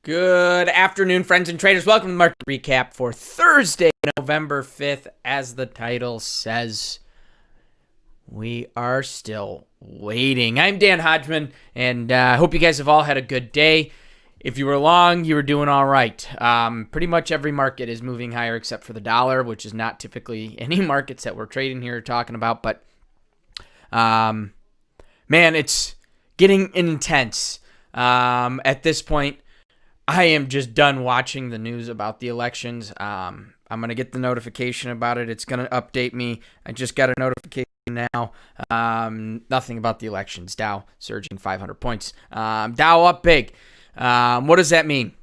Good afternoon, friends and traders. Welcome to the Market Recap for Thursday, November 5th. As the title says, we are still waiting. I'm Dan Hodgman, and I hope you guys have all had a good day. If you were long, you were doing all right. Pretty much every market is moving higher except for the dollar, which is not typically any markets that we're trading here or talking about. But, man, it's getting intense. At this point, I am just done watching the news about the elections. I'm going to get the notification about it. It's going to update me. I just got a notification now. Nothing about the elections. Dow surging 500 points. Dow up big. What does that mean?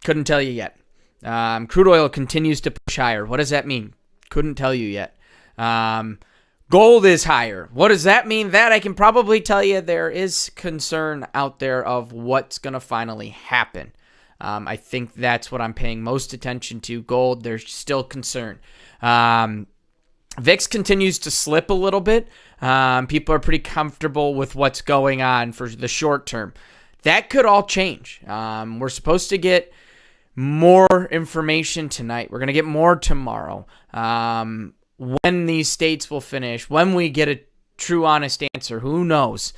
Couldn't tell you yet. Crude oil continues to push higher. What does that mean? Couldn't tell you yet. Gold is higher. What does that mean? That I can probably tell you. There is concern out there of what's going to finally happen. I think that's what I'm paying most attention to. Gold, there's still concern. VIX continues to slip a little bit. People are pretty comfortable with what's going on for the short term. That could all change. We're supposed to get more information tonight. We're going to get more tomorrow. When these states will finish, when we get a true, honest answer, who knows?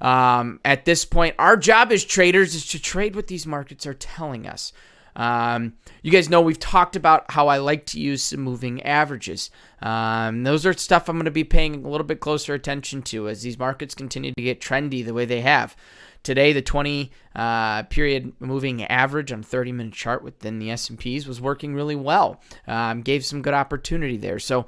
At this point, our job as traders is to trade what these markets are telling us. You guys know we've talked about how I like to use some moving averages. Those are stuff I'm going to be paying a little bit closer attention to as these markets continue to get trendy the way they have. Today, the 20 period moving average on 30-minute chart within the S&Ps was working really well. Gave some good opportunity there. So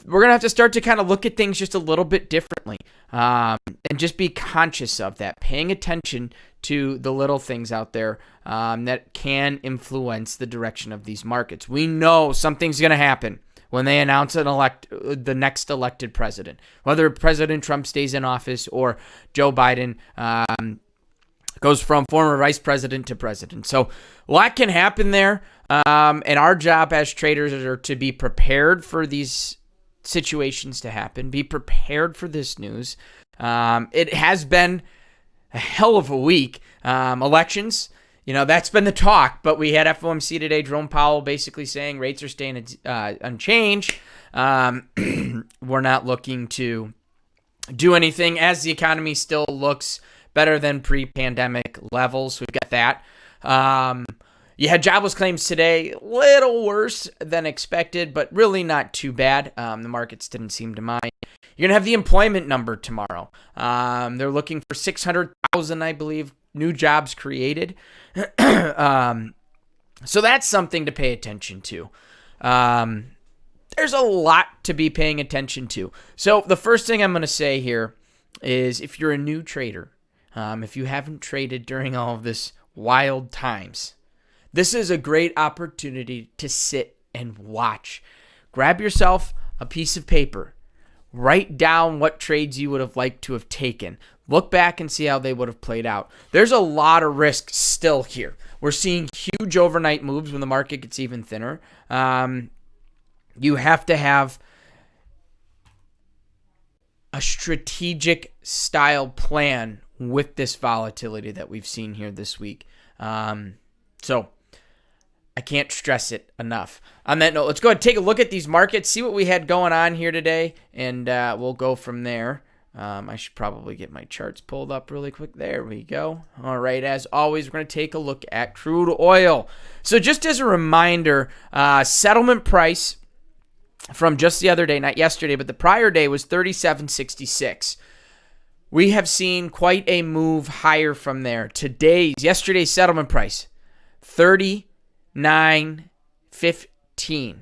we're going to have to start to kind of look at things just a little bit differently and just be conscious of that, paying attention to the little things out there that can influence the direction of these markets. We know something's going to happen when they announce the next elected president, whether President Trump stays in office or Joe Biden goes from former vice president to president. So a lot can happen there. And our job as traders are to be prepared for these situations to happen, be prepared for this news. It has been a hell of a week. Elections, that's been the talk, but we had FOMC today, Jerome Powell basically saying rates are staying unchanged. We're not looking to do anything as the economy still looks better than pre-pandemic levels. We've got that. You had jobless claims today, a little worse than expected, but really not too bad. The markets didn't seem to mind. You're going to have the employment number tomorrow. They're looking for 600,000, I believe, new jobs created. So that's something to pay attention to. There's a lot to be paying attention to. So the first thing I'm going to say here is if you're a new trader, if you haven't traded during all of this wild times, this is a great opportunity to sit and watch. Grab yourself a piece of paper. Write down what trades you would have liked to have taken. Look back and see how they would have played out. There's a lot of risk still here. We're seeing huge overnight moves when the market gets even thinner. You have to have a strategic style plan with this volatility that we've seen here this week. So I can't stress it enough. On that note, let's go ahead and take a look at these markets, see what we had going on here today, and we'll go from there. I should probably get my charts pulled up really quick. There we go. All right, as always, we're going to take a look at crude oil. So just as a reminder, settlement price from just the other day, not yesterday, but the prior day was $37.66. We have seen quite a move higher from there. Yesterday's settlement price, $39.15.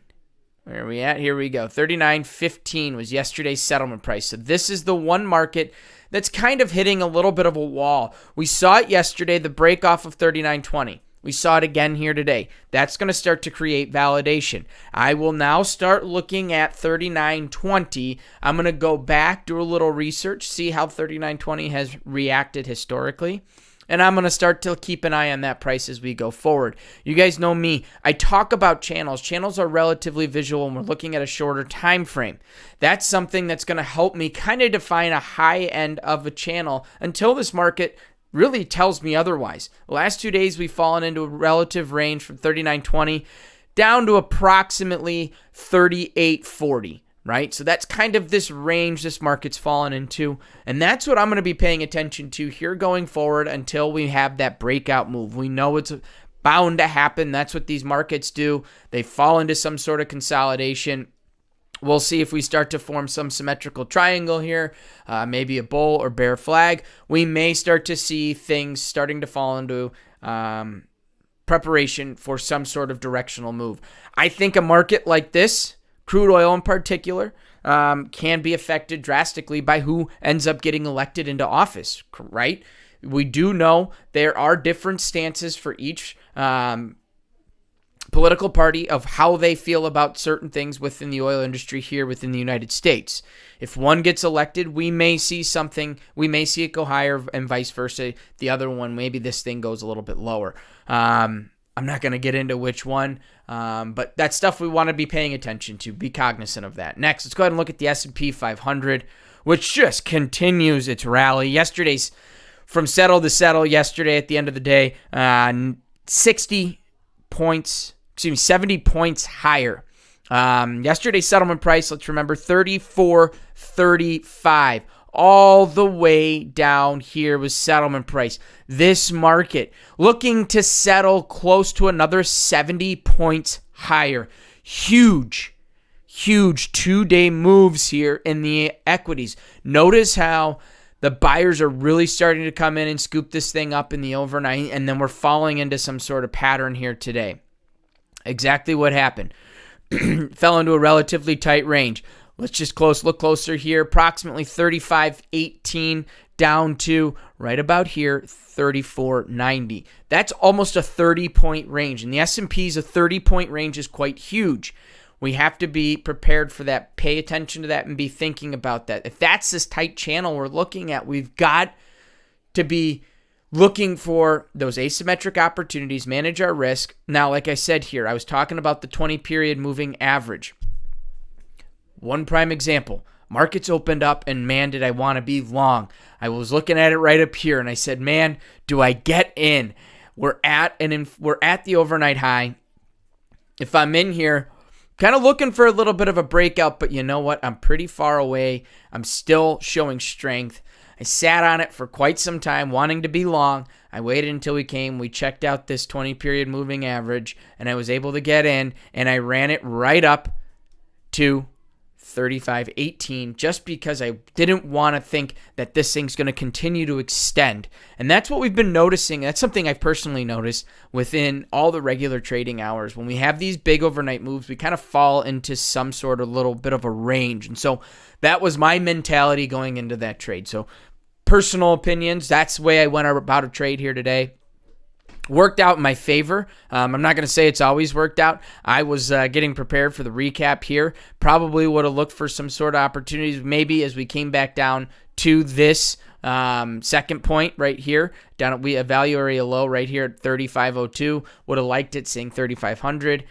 Where are we at? Here we go. $39.15 was yesterday's settlement price. So this is the one market that's kind of hitting a little bit of a wall. We saw it yesterday, the break off of $39.20. We saw it again here today. That's going to start to create validation. I will now start looking at $39.20. I'm going to go back, do a little research, see how $39.20 has reacted historically. And I'm going to start to keep an eye on that price as we go forward. You guys know me. I talk about channels. Channels are relatively visual and we're looking at a shorter time frame. That's something that's going to help me kind of define a high end of a channel until this market really tells me otherwise. The last 2 days, we've fallen into a relative range from 39.20 down to approximately 38.40. Right? So that's kind of this range this market's fallen into. And that's what I'm going to be paying attention to here going forward until we have that breakout move. We know it's bound to happen. That's what these markets do. They fall into some sort of consolidation. We'll see if we start to form some symmetrical triangle here, maybe a bull or bear flag. We may start to see things starting to fall into preparation for some sort of directional move. I think a market like this, crude oil in particular, can be affected drastically by who ends up getting elected into office, right? We do know there are different stances for each political party of how they feel about certain things within the oil industry here within the United States. If one gets elected, we may see it go higher and vice versa. The other one, maybe this thing goes a little bit lower. I'm not going to get into which one, but that's stuff we want to be paying attention to. Be cognizant of that. Next, let's go ahead and look at the S&P 500, which just continues its rally. Yesterday's from settle to settle yesterday at the end of the day, 70 points higher. Yesterday's settlement price, let's remember, 34.35. All the way down here was settlement price. This market looking to settle close to another 70 points higher. Huge 2-day moves here in the equities. Notice how the buyers are really starting to come in and scoop this thing up in the overnight, and then we're falling into some sort of pattern here today. Exactly what happened. Fell into a relatively tight range. Let's just look closer here. Approximately 35.18 down to right about here, 34.90. That's almost a 30-point range. And the S&P's a 30-point range is quite huge. We have to be prepared for that, pay attention to that, and be thinking about that. If that's this tight channel we're looking at, we've got to be looking for those asymmetric opportunities, manage our risk. Now, like I said here, I was talking about the 20-period moving average. One prime example, markets opened up and man, did I want to be long. I was looking at it right up here and I said, man, do I get in? We're at the overnight high. If I'm in here, kind of looking for a little bit of a breakout, but you know what? I'm pretty far away. I'm still showing strength. I sat on it for quite some time, wanting to be long. I waited until we checked out this 20-period moving average, and I was able to get in, and I ran it right up to 35.18 just because I didn't want to think that this thing's going to continue to extend. And that's what we've been noticing. That's something I've personally noticed within all the regular trading hours. When we have these big overnight moves, we kind of fall into some sort of little bit of a range. And so that was my mentality going into that trade. So personal opinions, that's the way I went about a trade here today. Worked out in my favor. I'm not going to say it's always worked out. I was getting prepared for the recap here. Probably would have looked for some sort of opportunities maybe as we came back down to this second point right here. Down at a value area low right here at 35.02. Would have liked it seeing 3,500.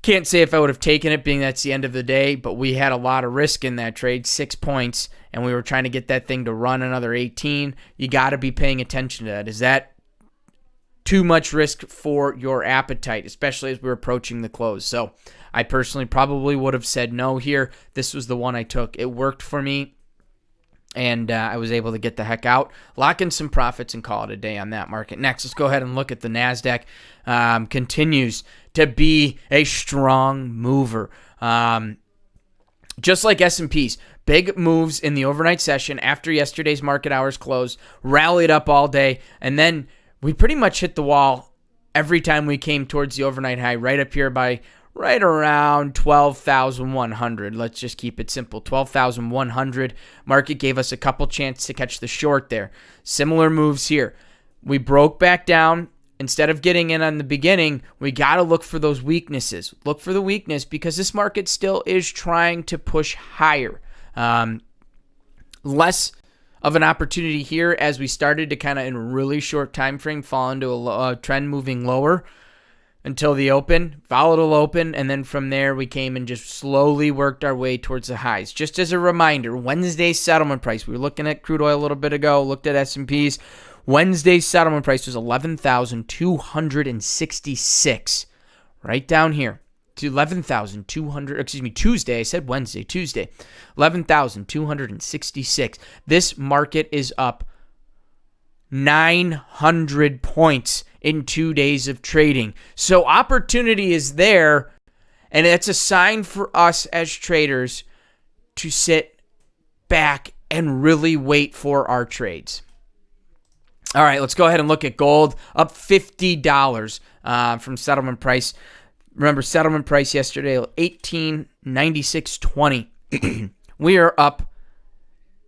Can't say if I would have taken it being that's the end of the day, but we had a lot of risk in that trade, 6 points, and we were trying to get that thing to run another 18. You got to be paying attention to that. Is that too much risk for your appetite, especially as we're approaching the close? So I personally probably would have said no here. This was the one I took. It worked for me, and I was able to get the heck out, lock in some profits, and call it a day on that market. Next, let's go ahead and look at the NASDAQ. Continues to be a strong mover. Just like S&P's, big moves in the overnight session after yesterday's market hours closed, rallied up all day, and then we pretty much hit the wall every time we came towards the overnight high, right up here by right around 12,100. Let's just keep it simple. 12,100. Market gave us a couple chances to catch the short there. Similar moves here. We broke back down. Instead of getting in on the beginning, we got to look for those weaknesses. Look for the weakness because this market still is trying to push higher. Less of an opportunity here as we started to kind of in a really short time frame fall into a trend moving lower until the open, volatile open, and then from there we came and just slowly worked our way towards the highs. Just as a reminder, Wednesday's settlement price, we were looking at crude oil a little bit ago, looked at S&Ps. Wednesday's settlement price was 11,266. Right down here. To 11,200, excuse me, Tuesday. I said Wednesday, Tuesday. 11,266. This market is up 900 points in 2 days of trading. So opportunity is there, and it's a sign for us as traders to sit back and really wait for our trades. All right, let's go ahead and look at gold, up $50 from settlement price. Remember, settlement price yesterday, $1896.20. We are up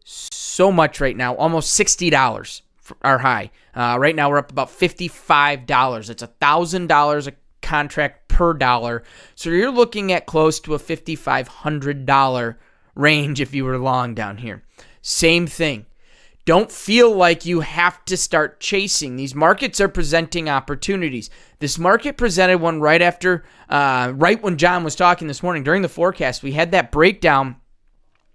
so much right now, almost $60 for our high. Right now, we're up about $55. It's $1,000 a contract per dollar. So you're looking at close to a $5,500 range if you were long down here. Same thing. Don't feel like you have to start chasing. These markets are presenting opportunities. This market presented one right when John was talking this morning during the forecast. We had that breakdown.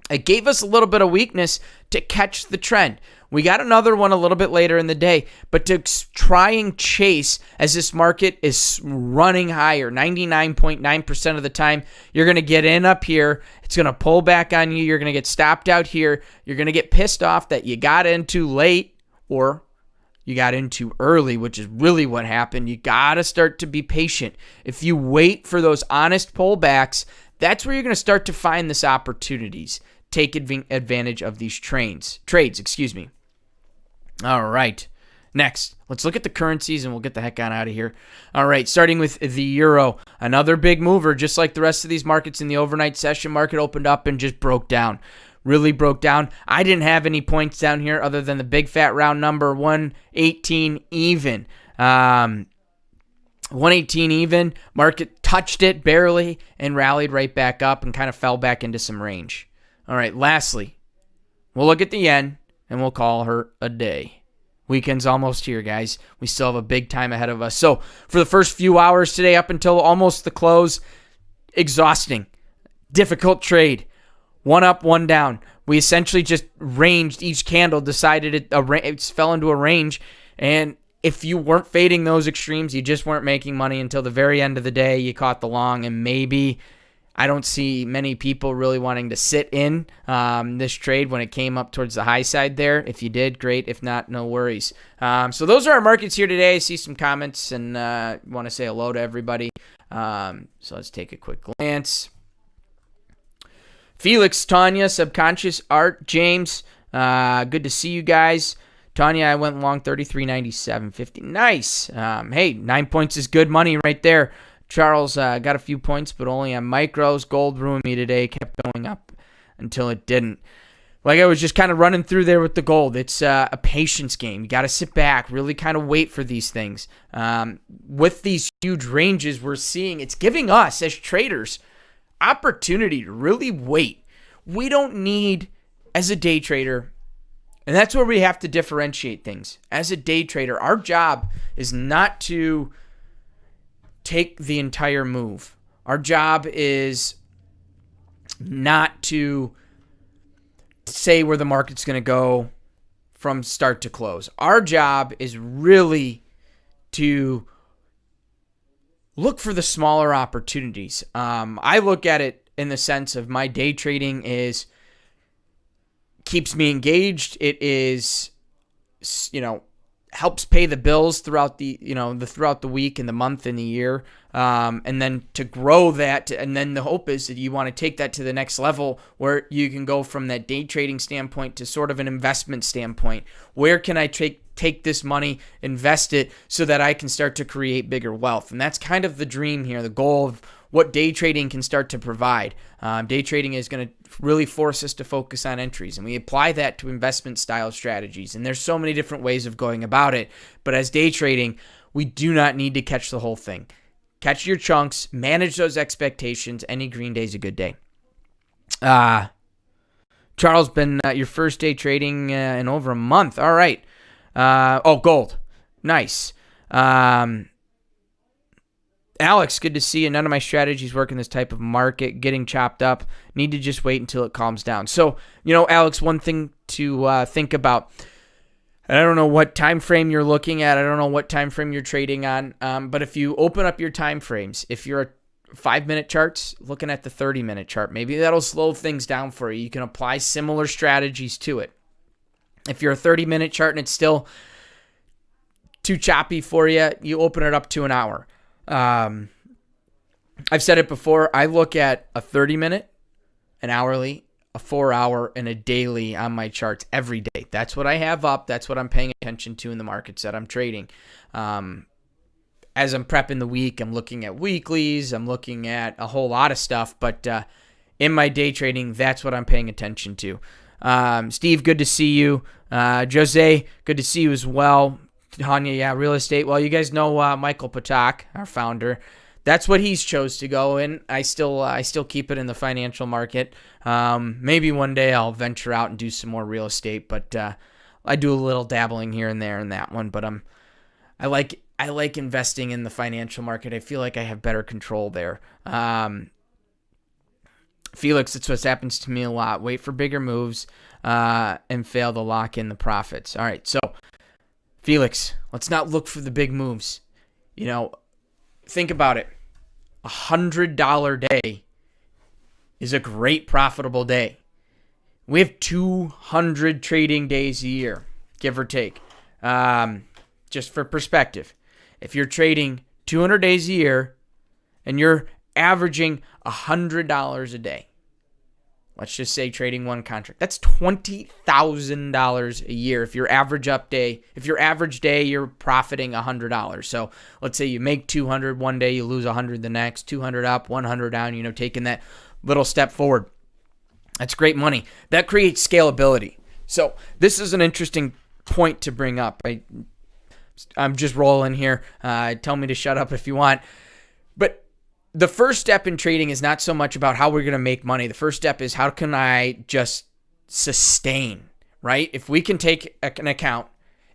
It gave us a little bit of weakness to catch the trend. We got another one a little bit later in the day, but to try and chase as this market is running higher, 99.9% of the time, you're going to get in up here. It's going to pull back on you. You're going to get stopped out here. You're going to get pissed off that you got into late or you got into early, which is really what happened. You got to start to be patient. If you wait for those honest pullbacks, that's where you're going to start to find this opportunities. Take advantage of these trades. All right. Next, let's look at the currencies and we'll get the heck on out of here. All right, starting with the euro. Another big mover, just like the rest of these markets in the overnight session. Market opened up and just broke down. Really broke down. I didn't have any points down here other than the big fat round number, 118 even. 118 even. Market touched it barely and rallied right back up and kind of fell back into some range. All right, lastly, we'll look at the yen and we'll call her a day. Weekend's almost here, guys. We still have a big time ahead of us. So for the first few hours today up until almost the close, exhausting. Difficult trade. One up, one down. We essentially just ranged each candle, decided it fell into a range. And if you weren't fading those extremes, you just weren't making money until the very end of the day. You caught the long, and maybe I don't see many people really wanting to sit in this trade when it came up towards the high side there. If you did, great. If not, no worries. So those are our markets here today. I see some comments and want to say hello to everybody. So let's take a quick glance. Felix, Tanya, Subconscious, Art, James, good to see you guys. Tanya, I went long 33.97.50. Nice. Hey, 9 points is good money right there. Charles got a few points, but only on micros. Gold ruined me today. Kept going up until it didn't. Like I was just kind of running through there with the gold. It's a patience game. You got to sit back, really kind of wait for these things. With these huge ranges we're seeing, it's giving us as traders opportunity to really wait. We don't need, as a day trader, and that's where we have to differentiate things. As a day trader, our job is not to take the entire move. Our job is not to say where the market's going to go from start to close. Our job is really to look for the smaller opportunities. I look at it in the sense of my day trading keeps me engaged. It is, helps pay the bills throughout throughout the week and the month and the year. And then to grow that, and then the hope is that you want to take that to the next level where you can go from that day trading standpoint to sort of an investment standpoint. Where can I take this money, invest it so that I can start to create bigger wealth? And that's kind of the dream here, the goal of what day trading can start to provide. Day trading is going to really force us to focus on entries, and we apply that to investment style strategies. And there's so many different ways of going about it. But as day trading, we do not need to catch the whole thing. Catch your chunks, manage those expectations. Any green day is a good day. Charles, been your first day trading in over a month. All right. Gold. Nice. Alex, good to see you. None of my strategies work in this type of market. Getting chopped up. Need to just wait until it calms down. So, Alex, one thing to think about. And I don't know what time frame you're looking at. I don't know what time frame you're trading on. But if you open up your time frames, if you're a 5-minute charts, looking at the 30-minute chart, maybe that'll slow things down for you. You can apply similar strategies to it. If you're a 30-minute chart and it's still too choppy for you, you open it up to an hour. I've said it before. I look at a 30-minute, an hourly, a 4-hour, and a daily on my charts every day. That's what I have up. That's what I'm paying attention to in the markets that I'm trading. As I'm prepping the week, I'm looking at weeklies. I'm looking at a whole lot of stuff. But in my day trading, that's what I'm paying attention to. Steve, good to see you. Jose, good to see you as well. Tanya, yeah, real estate. Well, you guys know Michael Patak, our founder. That's what he's chose to go in. I still keep it in the financial market. Maybe one day I'll venture out and do some more real estate, but I do a little dabbling here and there in that one. But I like investing in the financial market. I feel like I have better control there. Felix, it's what happens to me a lot. Wait for bigger moves and fail to lock in the profits. All right, so Felix, let's not look for the big moves. Think about it. $100 day is a great profitable day. We have 200 trading days a year, give or take. Just for perspective, if you're trading 200 days a year and you're averaging $100 a day, let's just say trading one contract, that's $20,000 a year. If your average day, you're profiting $100. So let's say you make 200 one day, you lose 100 the next, 200 up, 100 down, taking that little step forward. That's great money. That creates scalability. So this is an interesting point to bring up. I'm just rolling here. Tell me to shut up if you want. But the first step in trading is not so much about how we're going to make money. The first step is how can I just sustain, right? If we can take an account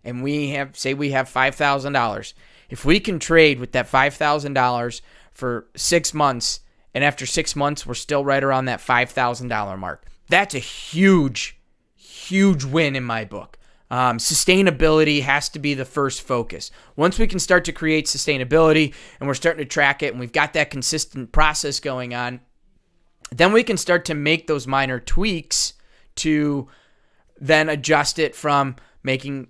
and we have $5,000, if we can trade with that $5,000 for 6 months, and after 6 months, we're still right around that $5,000 mark, that's a huge, huge win in my book. Sustainability has to be the first focus. Once we can start to create sustainability and we're starting to track it and we've got that consistent process going on, then we can start to make those minor tweaks to then adjust it from making,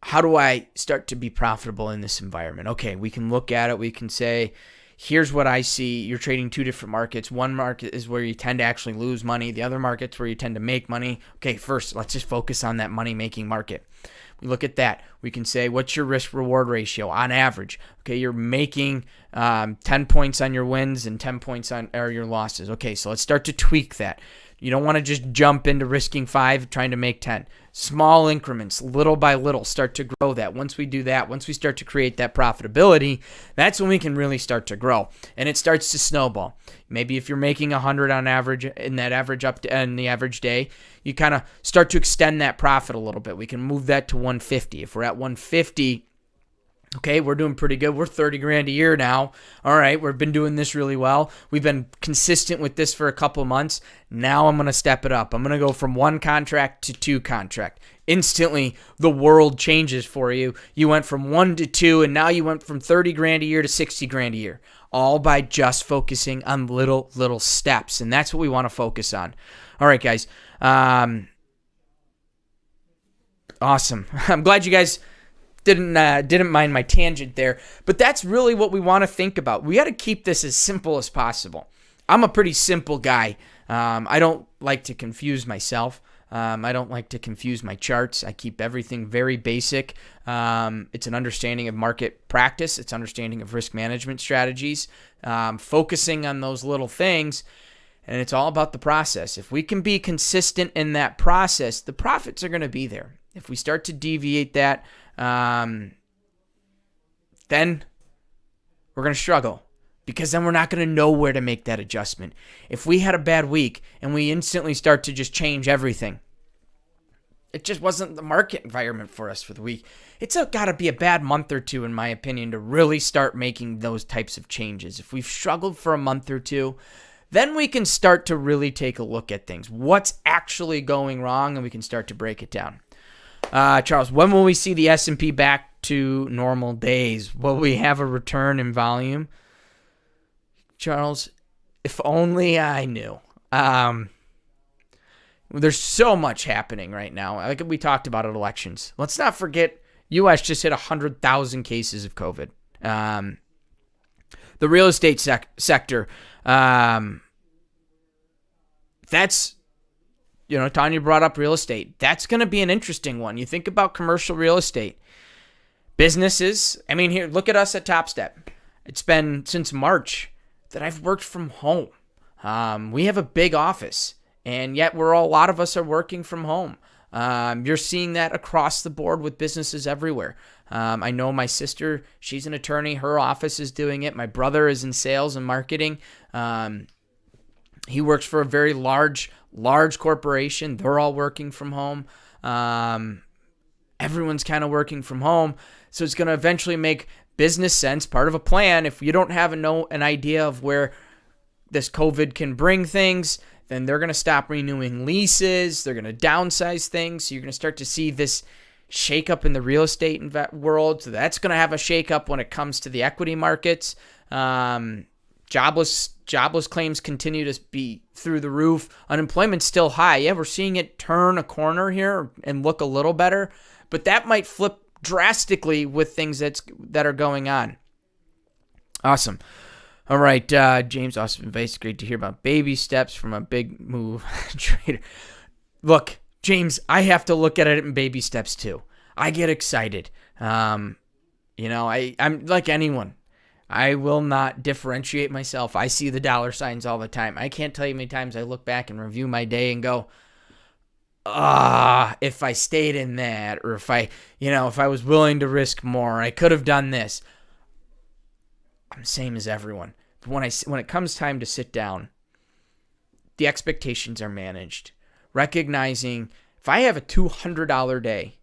how do I start to be profitable in this environment? Okay, we can look at it. We can say, here's what I see. You're trading two different markets. One market is where you tend to actually lose money. The other market's where you tend to make money. Okay, first, let's just focus on that money-making market. We look at that. We can say, what's your risk-reward ratio on average? Okay, you're making 10 points on your wins and 10 points on your losses. Okay, so let's start to tweak that. You don't want to just jump into risking 5, trying to make 10. Small increments, little by little, start to grow that. Once we do that, once we start to create that profitability, that's when we can really start to grow. And it starts to snowball. Maybe if you're making 100 on average in that average in the average day, you kind of start to extend that profit a little bit. We can move that to 150. If we're at 150, okay, we're doing pretty good. We're $30,000 a year now. All right, we've been doing this really well. We've been consistent with this for a couple of months. Now I'm going to step it up. I'm going to go from 1 contract to 2 contract. Instantly, the world changes for you. You went from 1 to 2, and now you went from $30,000 a year to $60,000 a year, all by just focusing on little steps, and that's what we want to focus on. All right, guys. Awesome. I'm glad you guys didn't mind my tangent there, but that's really what we want to think about. We got to keep this as simple as possible. I'm a pretty simple guy. I don't like to confuse myself. I don't like to confuse my charts. I keep everything very basic. It's an understanding of market practice. It's understanding of risk management strategies, focusing on those little things, and it's all about the process. If we can be consistent in that process, the profits are going to be there. If we start to deviate that, then we're going to struggle, because then we're not going to know where to make that adjustment. If we had a bad week and we instantly start to just change everything, it just wasn't the market environment for us for the week. It's got to be a bad month or two, in my opinion, to really start making those types of changes. If we've struggled for a month or two, then we can start to really take a look at things. What's actually going wrong, and we can start to break it down. Charles, when will we see the S&P back to normal days? Will we have a return in volume? Charles, if only I knew. There's so much happening right now. Like we talked about at elections. Let's not forget, U.S. just hit 100,000 cases of COVID. The real estate sector, that's, Tanya brought up real estate. That's going to be an interesting one. You think about commercial real estate. Businesses, here, look at us at Top Step. It's been since March that I've worked from home. We have a big office, and yet a lot of us are working from home. You're seeing that across the board with businesses everywhere. I know my sister, she's an attorney. Her office is doing it. My brother is in sales and marketing. He works for a very large corporation. They're all working from home. Everyone's kind of working from home. So it's going to eventually make business sense, part of a plan. If you don't have an idea of where this COVID can bring things, then they're going to stop renewing leases. They're going to downsize things. So you're going to start to see this shakeup in the real estate world. So that's going to have a shakeup when it comes to the equity markets. Jobless claims continue to be through the roof. Unemployment's still high. Yeah, we're seeing it turn a corner here and look a little better, but that might flip drastically with things that are going on. Awesome. All right, James Austin Vice, great to hear about baby steps from a big move trader. Look, James, I have to look at it in baby steps too. I get excited. I'm like anyone. I will not differentiate myself. I see the dollar signs all the time. I can't tell you how many times I look back and review my day and go, if I stayed in that, or if I was willing to risk more, I could have done this. I'm the same as everyone. But when it comes time to sit down, the expectations are managed. Recognizing if I have a $200 day,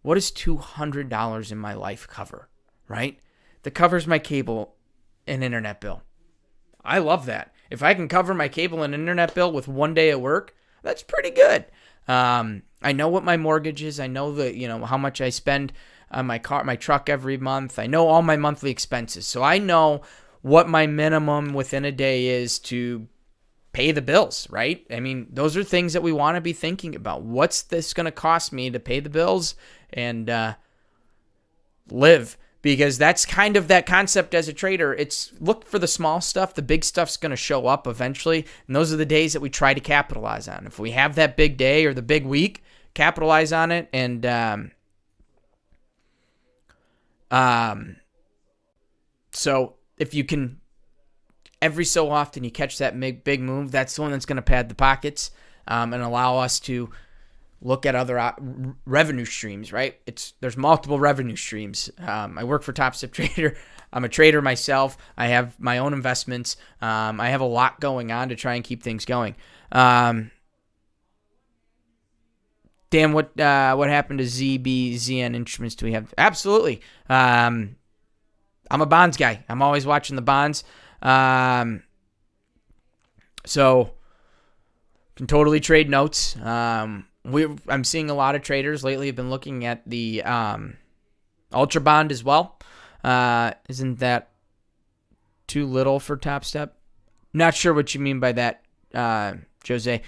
what does $200 in my life cover, right? That covers my cable and internet bill. I love that. If I can cover my cable and internet bill with one day of work, that's pretty good. I know what my mortgage is. I know how much I spend on my truck every month. I know all my monthly expenses. So I know what my minimum within a day is to pay the bills, right? Those are things that we want to be thinking about. What's this going to cost me to pay the bills and live? Because that's kind of that concept as a trader. It's look for the small stuff. The big stuff's going to show up eventually. And those are the days that we try to capitalize on. If we have that big day or the big week, capitalize on it. And so if you can, every so often you catch that big move, that's the one that's going to pad the pockets and allow us to look at other revenue streams, right? There's multiple revenue streams. I work for Top Step Trader. I'm a trader myself. I have my own investments. I have a lot going on to try and keep things going. Dan, what happened to ZN Instruments? Do we have? Absolutely. I'm a bonds guy. I'm always watching the bonds. So can totally trade notes. I'm seeing a lot of traders lately have been looking at the Ultra Bond as well. Isn't that too little for Top Step? Not sure what you mean by that, Jose.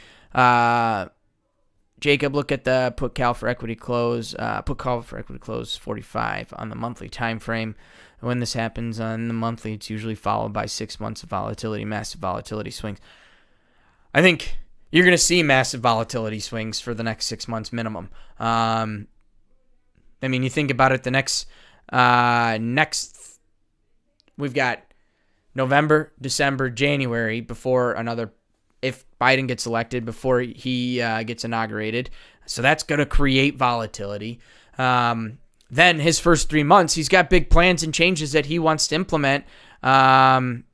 Jacob, look at the put call for equity close. Put call for equity close 45 on the monthly time frame. When this happens on the monthly, it's usually followed by 6 months of volatility, massive volatility swings. I think you're going to see massive volatility swings for the next 6 months minimum. You think about it, the next we've got November, December, January before if Biden gets elected, before he gets inaugurated. So that's going to create volatility. Then his first 3 months, he's got big plans and changes that he wants to implement. Then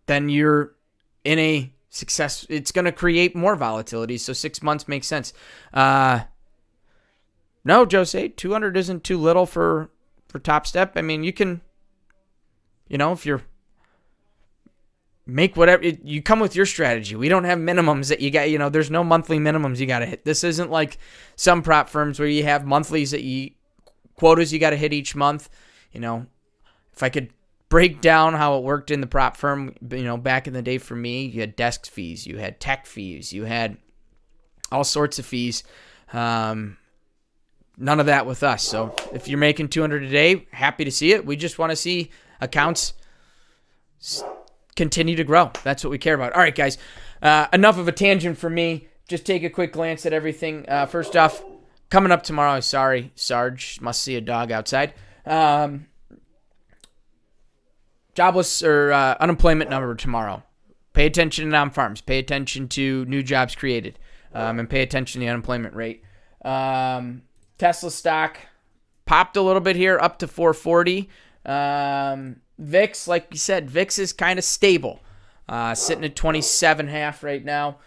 you're in a success. It's going to create more volatility. So 6 months makes sense. No, Jose, 200 isn't too little for Top Step. You can, if you're make whatever you come with your strategy. We don't have minimums that you got. There's no monthly minimums you got to hit. This isn't like some prop firms where you have monthlies quotas you got to hit each month. If I could break down how it worked in the prop firm, back in the day for me, you had desk fees, you had tech fees, you had all sorts of fees. None of that with us. So if you're making $200 a day, happy to see it. We just want to see accounts continue to grow. That's what we care about. All right, guys. Enough of a tangent for me. Just take a quick glance at everything. First off, coming up tomorrow, sorry, Sarge, must see a dog outside. Jobless or unemployment number tomorrow. Pay attention to non-farms. Pay attention to new jobs created. And pay attention to the unemployment rate. Tesla stock popped a little bit here, up to 440. VIX, like you said, VIX is kind of stable, sitting at 27.5 right now.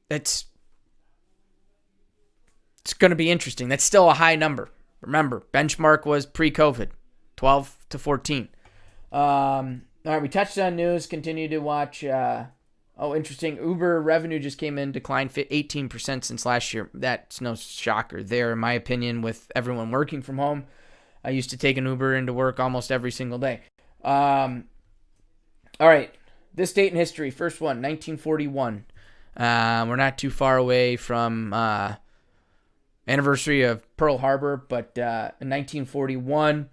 It's going to be interesting. That's still a high number. Remember, benchmark was pre-COVID, 12 to 14. All right, we touched on news. Continue to watch. Interesting. Uber revenue just came in, declined 18% since last year. That's no shocker there, in my opinion, with everyone working from home. I used to take an Uber into work almost every single day. All right, this date in history. First one, 1941. We're not too far away from anniversary of Pearl Harbor, but in 1941,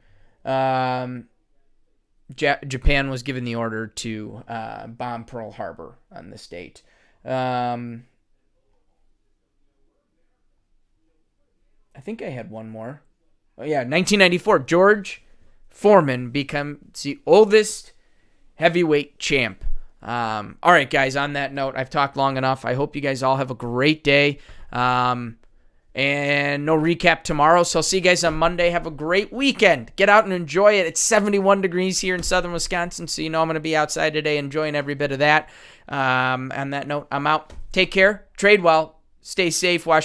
Japan was given the order to bomb Pearl Harbor on this date. I think I had one more. Oh, yeah, 1994. George Foreman becomes the oldest heavyweight champ. All right, guys, on that note, I've talked long enough. I hope you guys all have a great day. And no recap tomorrow, so I'll see you guys on Monday. Have a great weekend. Get out and enjoy it. It's 71 degrees here in southern Wisconsin, so I'm going to be outside today enjoying every bit of that. On that note, I'm out. Take care. Trade well. Stay safe. Wash